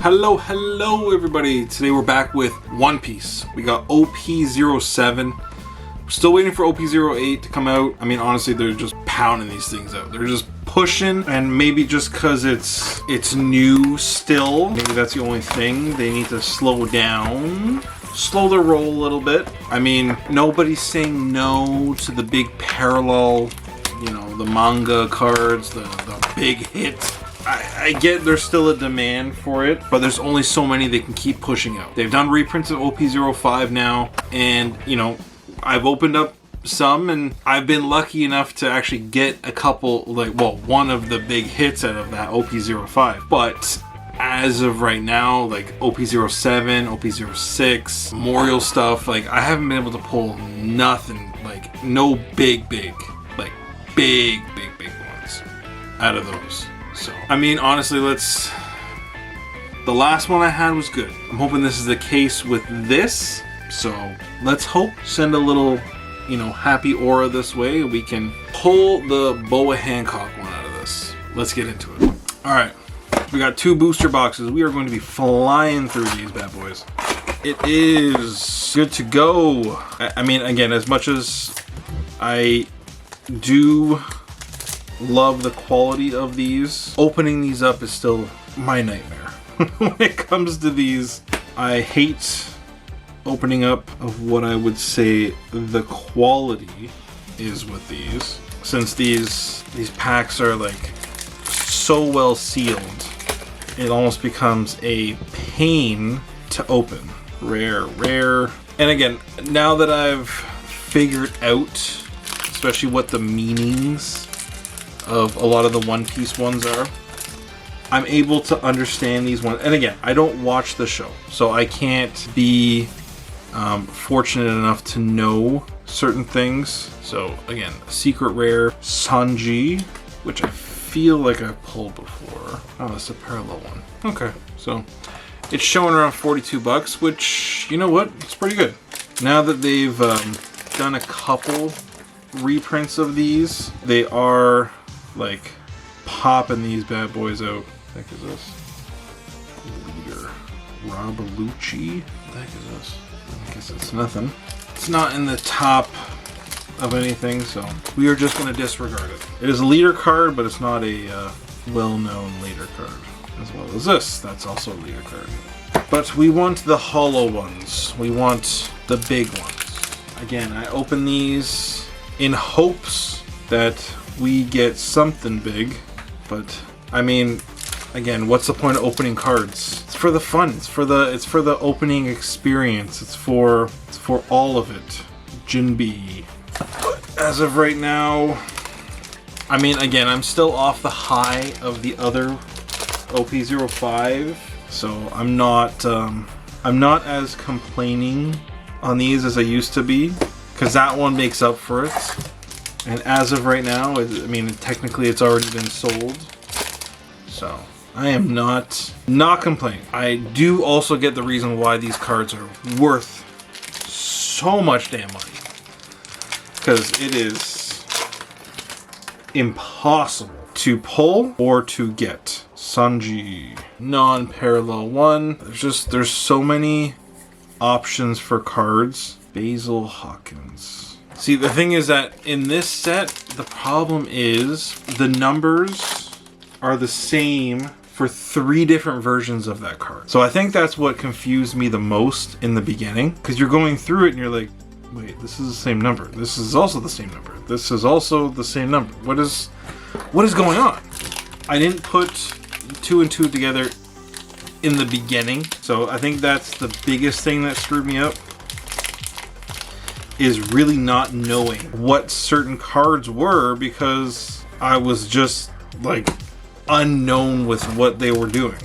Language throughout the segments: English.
Hello everybody. Today we're back with One Piece. We got OP-07. We're still waiting for OP-08 to come out. I mean, honestly, they're just pounding these things out. They're just pushing, and maybe just because it's new still, maybe that's the only thing. They need to slow down. Slow the roll a little bit. I mean, nobody's saying no to the big parallel, you know, the manga cards, the big hit. I get there's still a demand for it, but there's only so many they can keep pushing out. They've done reprints of OP-05 now, and, you know, I've opened up some, and I've been lucky enough to actually get a couple, like, well, one of the big hits out of that OP-05. But as of right now, like OP-07, OP-06, Memorial stuff, like, I haven't been able to pull nothing, like, no big ones out of those. So, I mean, honestly, the last one I had was good. I'm hoping this is the case with this. So, let's hope. Send a little, you know, happy aura this way. We can pull the Boa Hancock one out of this. Let's get into it. Alright, we got 2 booster boxes. We are going to be flying through these bad boys. It is good to go. I mean, again, as much as I do love the quality of these, opening these up is still my nightmare. When it comes to these, I hate opening up of what I would say the quality is with these, since these packs are like so well sealed, it almost becomes a pain to open. Rare. And again, now that I've figured out, especially what the meanings of a lot of the One Piece ones are, I'm able to understand these ones. And again, I don't watch the show, so I can't be fortunate enough to know certain things. So again, secret rare Sanji, which I feel like I've pulled before. Oh, that's a parallel one. Okay, so it's showing around 42 bucks, which, you know what, it's pretty good. Now that they've done a couple reprints of these, they are like popping these bad boys out. What the heck is this? Leader. Robalucci? What the heck is this? I guess it's nothing. It's not in the top of anything, so we are just going to disregard it. It is a leader card, but it's not a well-known leader card. As well as this, that's also a leader card. But we want the hollow ones. We want the big ones. Again, I open these in hopes that we get something big, but I mean, again, what's the point of opening cards? It's for the fun. It's for the opening experience. It's for all of it. Jinbe. But as of right now, I mean, again, I'm still off the high of the other OP-05, so I'm not as complaining on these as I used to be, because that one makes up for it. And as of right now, I mean, technically it's already been sold. So, I am not complaining. I do also get the reason why these cards are worth so much damn money. Because it is impossible to pull or to get. Sanji, non-parallel one. There's so many options for cards. Basil Hawkins. See, the thing is that in this set, the problem is the numbers are the same for 3 different versions of that card. So I think that's what confused me the most in the beginning, because you're going through it and you're like, wait, this is the same number. This is also the same number. This is also the same number. What is going on? I didn't put 2 and 2 together in the beginning, so I think that's the biggest thing that screwed me up, is really not knowing what certain cards were, because I was just like unknown with what they were doing.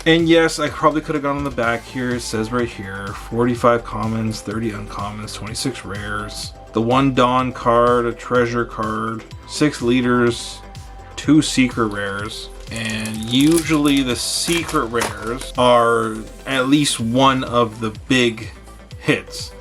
And yes, I probably could have gone on the back here. It says right here, 45 commons, 30 uncommons, 26 rares, the 1 Dawn card, a treasure card, 6 leaders, 2 secret rares. And usually the secret rares are at least one of the big hits.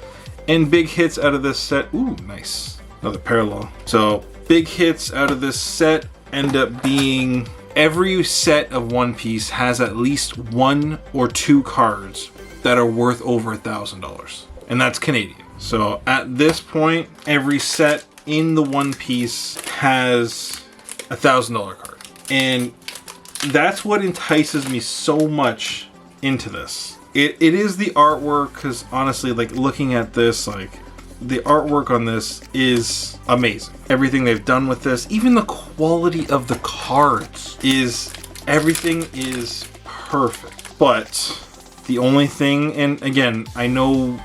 And big hits out of this set, ooh, nice, another parallel. So big hits out of this set end up being every set of One Piece has at least 1 or 2 cards that are worth over $1,000, and that's Canadian. So at this point, every set in the One Piece has a $1,000 card, and that's what entices me so much into this. It is the artwork, because honestly, like looking at this, like the artwork on this is amazing. Everything they've done with this, even the quality of the cards everything is perfect. But the only thing, and again, I know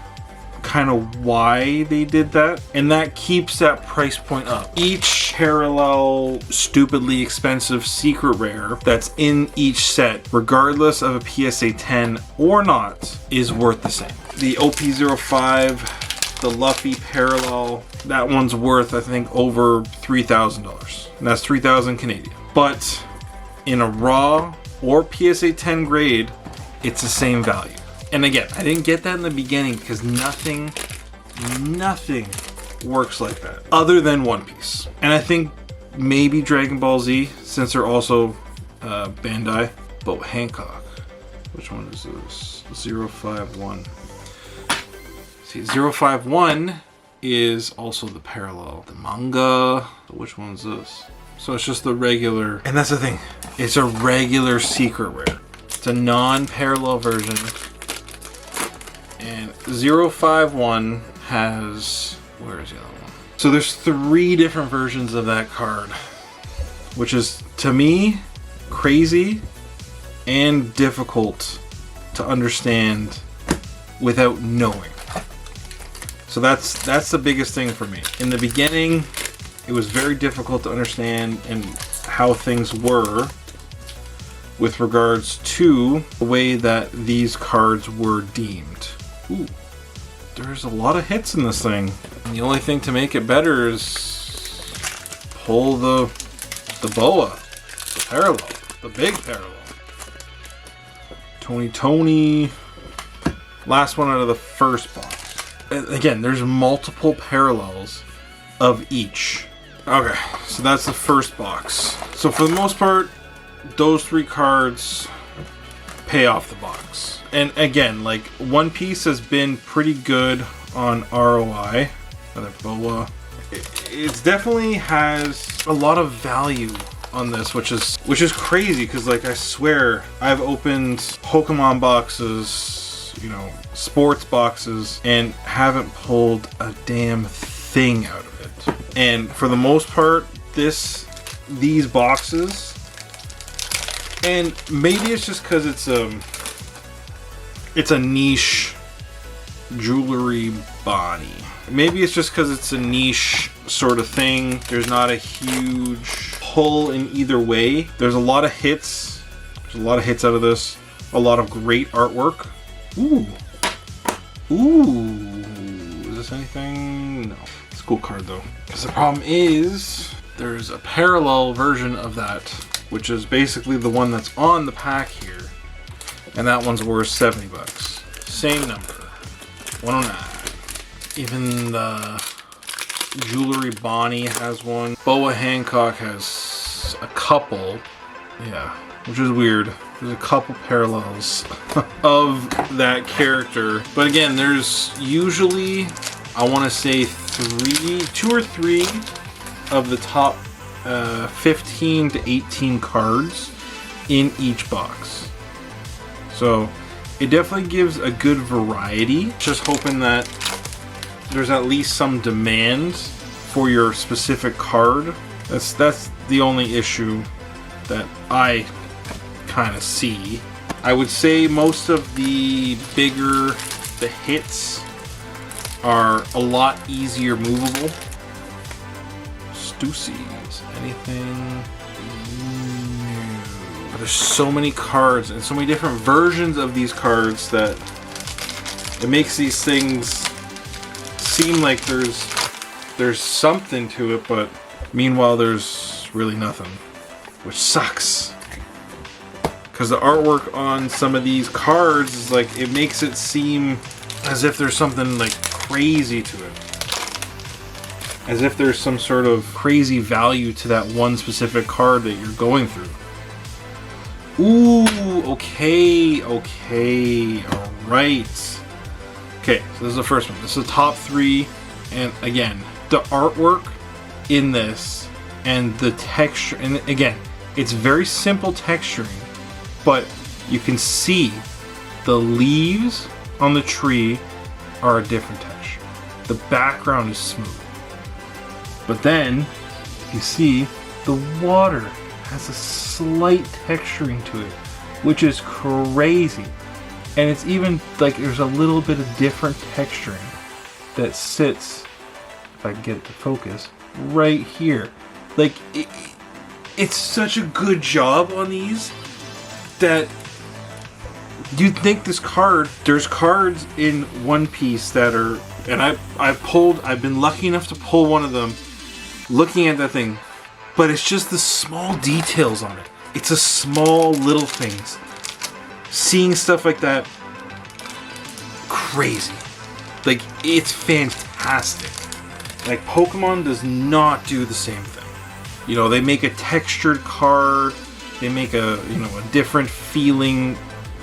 kind of why they did that, and that keeps that price point up. Each parallel stupidly expensive secret rare that's in each set, regardless of a PSA 10 or not, is worth the same. The OP-05, the Luffy parallel, that one's worth I think over $3,000, and that's 3,000 Canadian. But in a raw or PSA 10 grade, it's the same value. And again, I didn't get that in the beginning because nothing works like that other than One Piece. And I think maybe Dragon Ball Z, since they're also Bandai. But Hancock, which one is this? 051. See, 051 is also the parallel. The manga, which one's this? So it's just the regular, and that's the thing, it's a regular secret rare. It's a non-parallel version. And 051 has, where is the other one? So there's 3 different versions of that card, which is, to me, crazy and difficult to understand without knowing. So that's the biggest thing for me. In the beginning, it was very difficult to understand and how things were with regards to the way that these cards were deemed. Ooh, there's a lot of hits in this thing. And the only thing to make it better is pull the boa, the parallel, the big parallel. Tony. Last one out of the first box. And again, there's multiple parallels of each. Okay, so that's the first box. So for the most part, those 3 cards pay off the box. And again, like, One Piece has been pretty good on ROI. Another boa. It definitely has a lot of value on this, which is crazy, because like, I swear I've opened Pokemon boxes, you know, sports boxes, and haven't pulled a damn thing out of it. And for the most part, these boxes, and maybe it's just because it's a niche jewelry body. Maybe it's just because it's a niche sort of thing. There's not a huge pull in either way. There's a lot of hits. There's a lot of hits out of this. A lot of great artwork. Ooh. Is this anything? No. It's a cool card though. Because the problem is, there's a parallel version of that, which is basically the one that's on the pack here. And that one's worth $70. Same number. 109. Even the Jewelry Bonnie has one. Boa Hancock has a couple. Yeah, which is weird. There's a couple parallels of that character. But again, there's usually, I want to say 2 or 3 of the top 15 to 18 cards in each box. So it definitely gives a good variety. Just hoping that there's at least some demand for your specific card. That's the only issue that I kind of see. I would say most of the hits are a lot easier movable. Stussies, anything? No. There's so many cards and so many different versions of these cards that it makes these things seem like there's something to it, but meanwhile there's really nothing, which sucks. Because the artwork on some of these cards is like, it makes it seem as if there's something like crazy to it. As if there's some sort of crazy value to that one specific card that you're going through. Ooh, okay, okay, all right. Okay, so this is the first one. This is the top 3, and again, the artwork in this and the texture, and again, it's very simple texturing, but you can see the leaves on the tree are a different texture. The background is smooth. But then you see the water has a slight texturing to it, which is crazy. And it's even like there's a little bit of different texturing that sits, if I can get it to focus, right here. Like it's such a good job on these that you'd think this card, there's cards in One Piece that are, and I've been lucky enough to pull one of them looking at that thing, but it's just the small details on it. It's a small little things. Seeing stuff like that, crazy. Like, it's fantastic. Like, Pokemon does not do the same thing. You know, they make a textured card, they make a, you know, a different feeling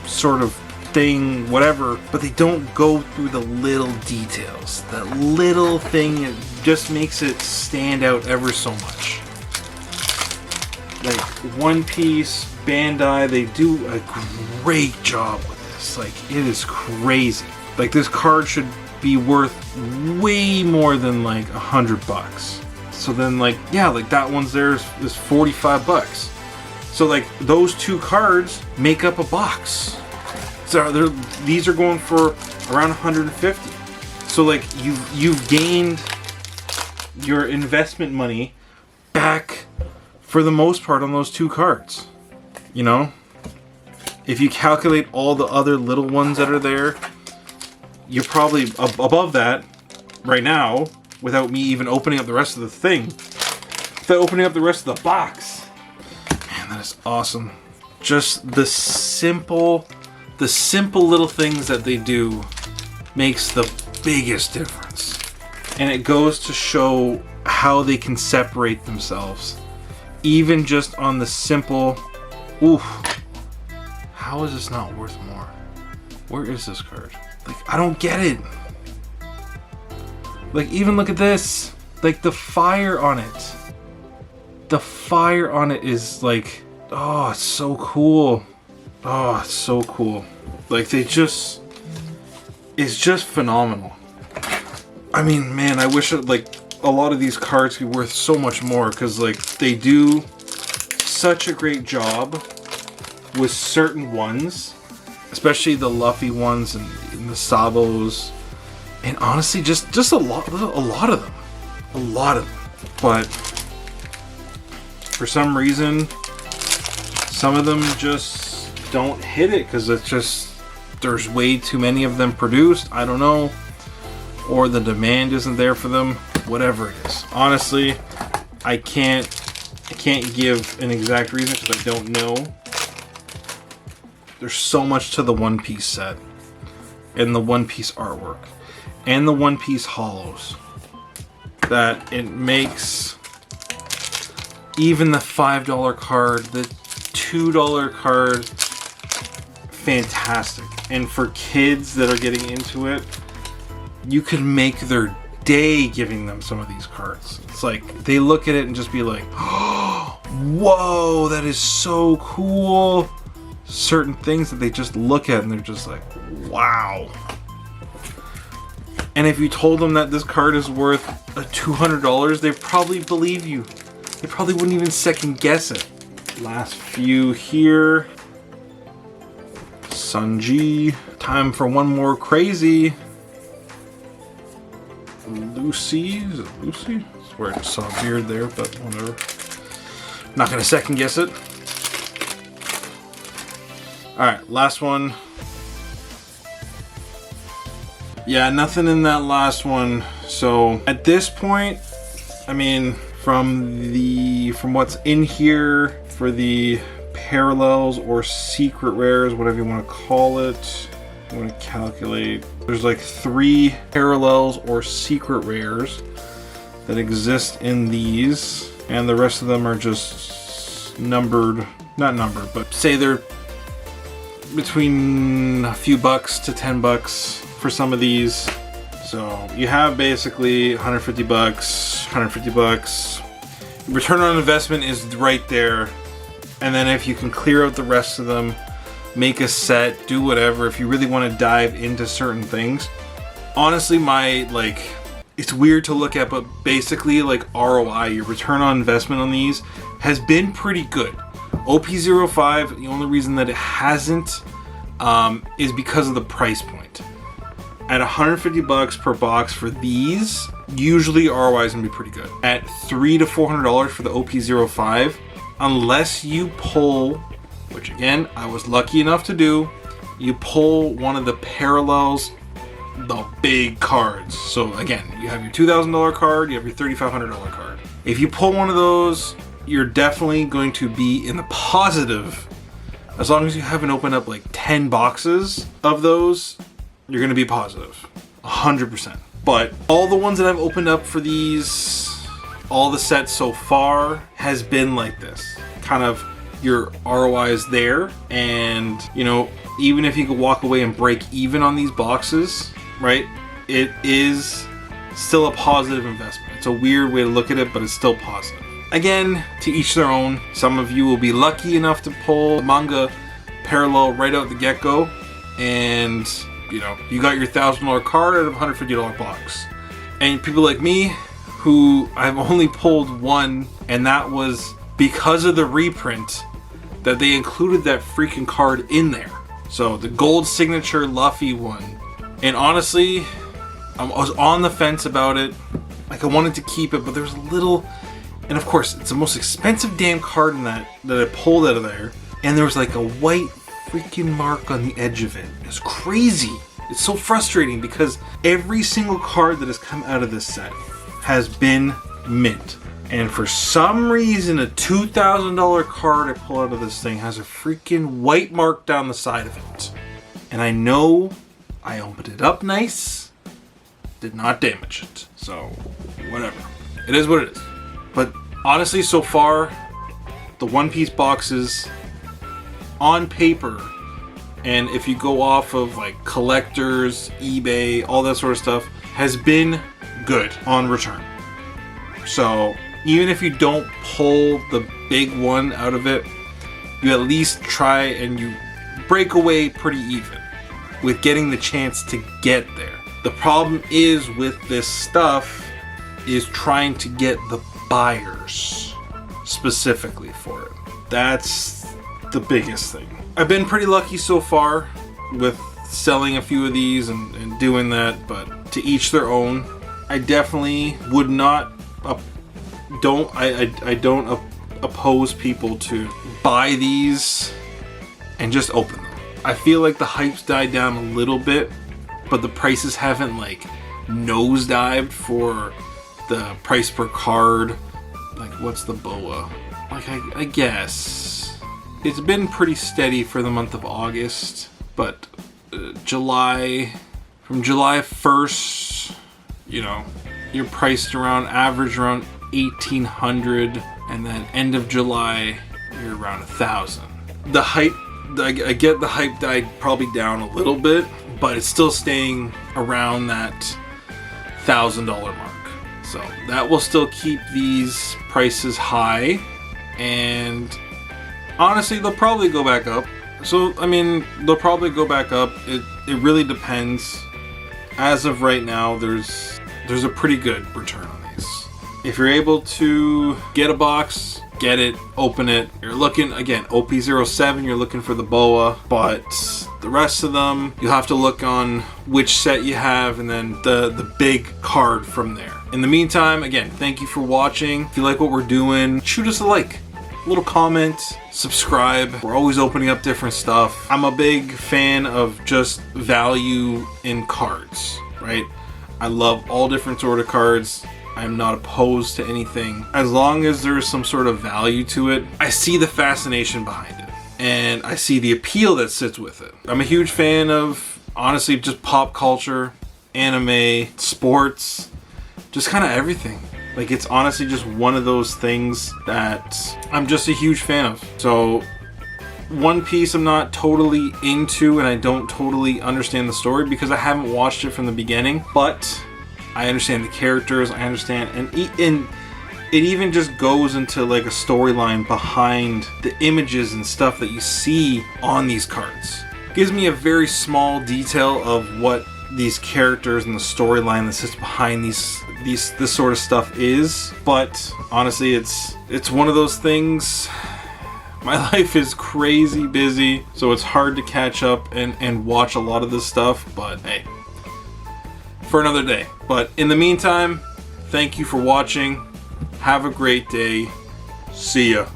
sort of thing, whatever, but they don't go through the little details. That little thing, it just makes it stand out ever so much. Like One Piece, Bandai, they do a great job with this. Like, it is crazy. Like, this card should be worth way more than like $100. So then, like, yeah, like that one's there is $45. So like those 2 cards make up a box. So these are going for around 150. So like you've gained your investment money back for the most part on those 2 cards. You know, if you calculate all the other little ones that are there, you're probably above that right now without me even opening up the rest of the thing. Without opening up the rest of the box. Man, that is awesome. Just the simple little things that they do makes the biggest difference. And it goes to show how they can separate themselves. Even just on the simple, oof, how is this not worth more? Where is this card? Like, I don't get it. Like, even look at this. Like, the fire on it. The fire on it is like, oh, it's so cool. Oh, it's so cool. Like, it's just phenomenal. I mean, man, I wish like a lot of these cards could be worth so much more, because like they do such a great job with certain ones, especially the Luffy ones and the Sabos, and honestly, just a lot of them. But for some reason, some of them just don't hit it because it's just there's way too many of them produced. I don't know, or the demand isn't there for them. Whatever it is, honestly, I can't give an exact reason because I don't know. There's so much to the One Piece set, and the One Piece artwork, and the One Piece hollows, that it makes even the $5 card, the $2 card, fantastic. And for kids that are getting into it, you could make their day giving them some of these cards. It's like they look at it and just be like, oh, whoa, that is so cool. Certain things that they just look at and they're just like, wow. And if you told them that this card is worth $200, they probably believe you. They probably wouldn't even second guess it. Last few here. Sanji. Time for one more crazy. Lucy. Is it Lucy? I swear I just saw a beard there, but whatever. Not gonna second guess it. Alright, last one. Yeah, nothing in that last one. So at this point, I mean, from what's in here for the parallels or secret rares, whatever you want to call it, I'm going to calculate. There's like 3 parallels or secret rares that exist in these, and the rest of them are just numbered not number, but say they're between a few bucks to 10 bucks for some of these. So you have basically 150 bucks, 150 bucks. Return on investment is right there. And then if you can clear out the rest of them, make a set, do whatever. If you really want to dive into certain things. Honestly, it's weird to look at, but basically like ROI, your return on investment on these has been pretty good. OP-05, the only reason that it hasn't is because of the price point. At 150 bucks per box for these, usually ROI is gonna be pretty good. At $300 to $400 for the OP-05, unless you pull, which again, I was lucky enough to do, you pull one of the parallels, the big cards. So again, you have your $2,000 card, you have your $3,500 card. If you pull one of those, you're definitely going to be in the positive. As long as you haven't opened up like 10 boxes of those, you're gonna be positive, 100%. But all the ones that I've opened up for these, all the sets so far has been like this. Kind of your ROI is there, and you know, even if you could walk away and break even on these boxes, right? It is still a positive investment. It's a weird way to look at it, but it's still positive. Again, to each their own. Some of you will be lucky enough to pull manga parallel right out the get-go, and you know, you got your $1,000 card out of a $150 box. And people like me, who I've only pulled one, and that was because of the reprint that they included that freaking card in there. So the gold signature Luffy one. And honestly, I was on the fence about it. Like, I wanted to keep it, but there's a little, and of course, it's the most expensive damn card in that I pulled out of there. And there was like a white freaking mark on the edge of it. It's crazy. It's so frustrating because every single card that has come out of this set has been mint. And for some reason, a $2,000 card I pull out of this thing has a freaking white mark down the side of it. And I know I opened it up nice, did not damage it. So, whatever. It is what it is. But honestly, so far, the One Piece boxes on paper, and if you go off of like collectors, eBay, all that sort of stuff, has been good on return. So even if you don't pull the big one out of it, you at least try and you break away pretty even with getting the chance to get there. The problem is with this stuff is trying to get the buyers specifically for it. That's the biggest thing. I've been pretty lucky so far with selling a few of these and doing that, but to each their own. I definitely would not I don't oppose people to buy these and just open them. I feel like the hype's died down a little bit, but the prices haven't like nosedived for the price per card. Like, what's the BOA? Like, I guess it's been pretty steady for the month of August, but from July 1st, you know, you're priced around, average around 1,800, and then end of July you're around 1,000. The hype, I get the hype died probably down a little bit, but it's still staying around that $1,000 mark. So that will still keep these prices high, and honestly, they'll probably go back up. So I mean, they'll probably go back up. It really depends. As of right now, there's a pretty good return on these. If you're able to get a box, get it, open it. You're looking, again, OP-07, you're looking for the BOA, but the rest of them, you'll have to look on which set you have and then the big card from there. In the meantime, again, thank you for watching. If you like what we're doing, shoot us a like, a little comment, subscribe. We're always opening up different stuff. I'm a big fan of just value in cards, right? I love all different sort of cards. I'm not opposed to anything. As long as there's some sort of value to it, I see the fascination behind it. And I see the appeal that sits with it. I'm a huge fan of, honestly, just pop culture, anime, sports, just kind of everything. Like, it's honestly just one of those things that I'm just a huge fan of. So One Piece I'm not totally into, and I don't totally understand the story because I haven't watched it from the beginning, but I understand the characters, I understand, and it even just goes into like a storyline behind the images and stuff that you see on these cards. Gives me a very small detail of what these characters and the storyline that sits behind this sort of stuff is. But honestly, it's one of those things. My life is crazy busy, so it's hard to catch up and watch a lot of this stuff, but hey, for another day. But in the meantime, thank you for watching. Have a great day. See ya.